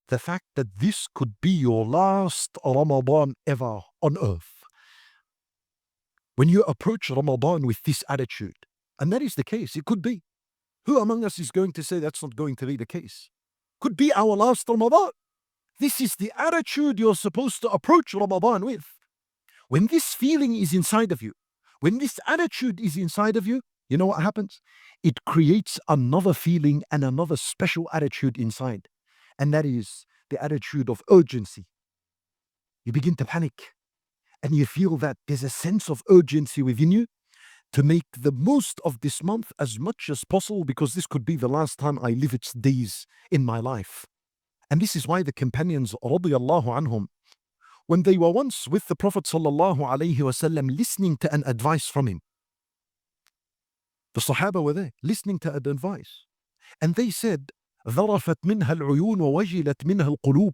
the fact that this could be your last Ramadan ever on earth. When you approach Ramadan with this attitude, and that is the case, it could be. Who among us is going to say that's not going to be the case? Could be our last Ramadan. This is the attitude you're supposed to approach Ramadan with. When this feeling is inside of you, when this attitude is inside of you, you know what happens? It creates another feeling and another special attitude inside. And that is the attitude of urgency. You begin to panic and you feel that there's a sense of urgency within you to make the most of this month as much as possible, because this could be the last time I live its days in my life. And this is why the companions, radiyallahu anhum, when they were once with the Prophet sallallahu alaihi wasallam listening to an advice from him, the Sahaba were there listening to an advice, and they said, ذرفت منها العيون ووجلت منها القلوب,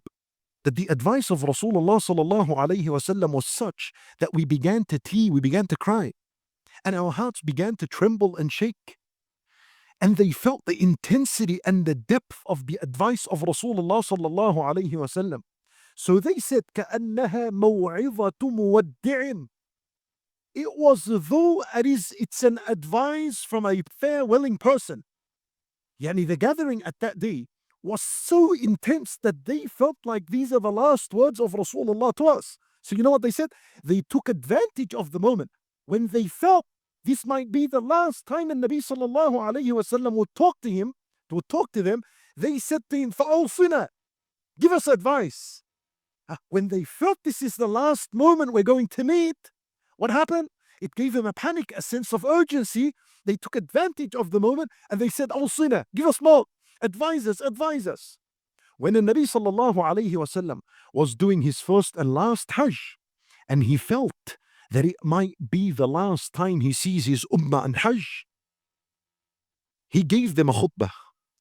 that the advice of Rasulullah sallallahu alaihi wasallam was such that we began to tear, we began to cry, and our hearts began to tremble and shake. And they felt the intensity and the depth of the advice of Rasulullah sallallahu alaihi wasallam. So they said, كأنها موعظة مودع. It was as though it's an advice from a farewelling person. Yani the gathering at that day was so intense that they felt like these are the last words of Rasulullah to us. So you know what they said? They took advantage of the moment when they felt this might be the last time the Nabi sallallahu alayhi wasallam would talk to them. They said to him, فَأَوْصِنَا, give us advice. When they felt this is the last moment we're going to meet, what happened? It gave them a panic, a sense of urgency. They took advantage of the moment and they said, أَوْصِنَا, give us more. Advise us, advise us. When the Nabi sallallahu alayhi wasallam was doing his first and last Hajj, and he felt that it might be the last time he sees his ummah and Hajj, he gave them a khutbah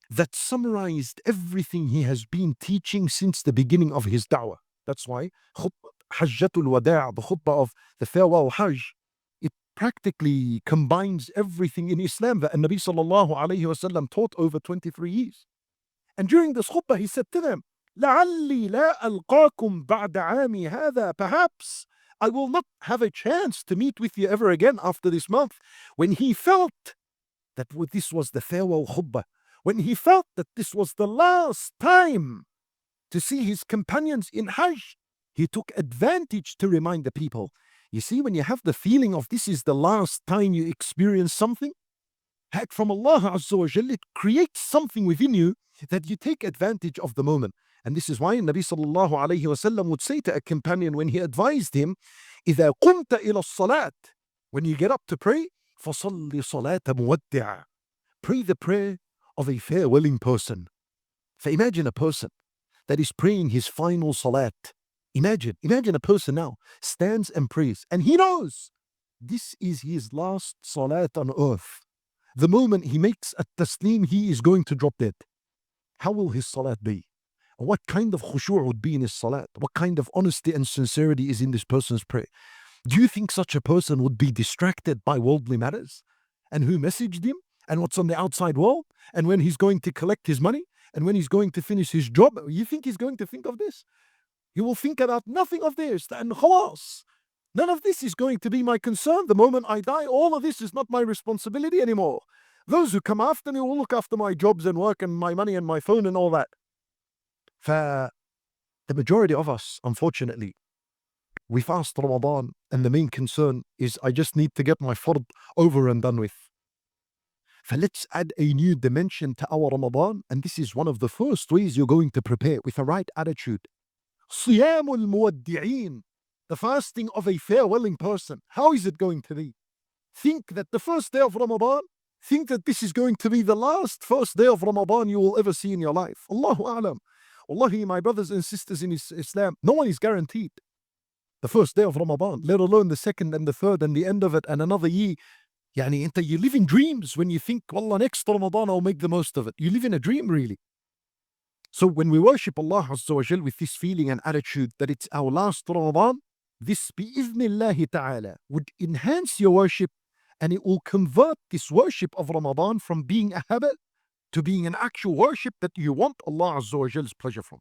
that summarized everything he has been teaching since the beginning of his da'wah. That's why Hajjatul Wada', the khutbah of the farewell Hajj, it practically combines everything in Islam that Nabi sallallahu alayhi wasallam taught over 23 years. And during this khutbah, he said to them, لَعَلِّي لَا أَلْقَاكُمْ بَعْدَ عَامِي هَذَا, perhaps I will not have a chance to meet with you ever again after this month. When he felt that this was the farewell khutbah, when he felt that this was the last time to see his companions in Hajj, he took advantage to remind the people. You see, when you have the feeling of this is the last time you experience something, heck, from Allah Azza wa Jalla, it creates something within you that you take advantage of the moment. And this is why Nabi sallallahu alayhi wasallam would say to a companion when he advised him, إِذَا قُمْتَ إِلَى الصَّلَاةِ, when you get up to pray, فَصَلِّ صَلَاةَ مُوَدِّعَ, pray the prayer of a farewelling person. So imagine a person that is praying his final salat. Imagine a person now stands and prays, and he knows this is his last salat on earth. The moment he makes a taslim, he is going to drop dead. How will his salat be? What kind of khushu' would be in his salat? What kind of honesty and sincerity is in this person's prayer? Do you think such a person would be distracted by worldly matters? And who messaged him? And what's on the outside world? And when he's going to collect his money? And when he's going to finish his job? You think he's going to think of this? He will think about nothing of this. And khalas, none of this is going to be my concern. The moment I die, all of this is not my responsibility anymore. Those who come after me will look after my jobs and work and my money and my phone and all that. The majority of us, unfortunately, we fast Ramadan and the main concern is I just need to get my fard over and done with. Let's add a new dimension to our Ramadan, and this is one of the first ways you're going to prepare with a right attitude. صِيَامُ الْمُوَدِّعِينَ, the fasting of a farewelling person. How is it going to be? Think that the first day of Ramadan, think that this is going to be the last first day of Ramadan you will ever see in your life. Allahu A'lam. Wallahi, my brothers and sisters in Islam, no one is guaranteed the first day of Ramadan, let alone the second and the third and the end of it and another year. You live in dreams when you think, Wallah, next Ramadan I'll make the most of it. You live in a dream, really. So when we worship Allah Azza wa Jal with this feeling and attitude that it's our last Ramadan, this bi'idhnillahi ta'ala would enhance your worship, and it will convert this worship of Ramadan from being a habit to being an actual worship that you want Allah Azza wa Jal's pleasure from.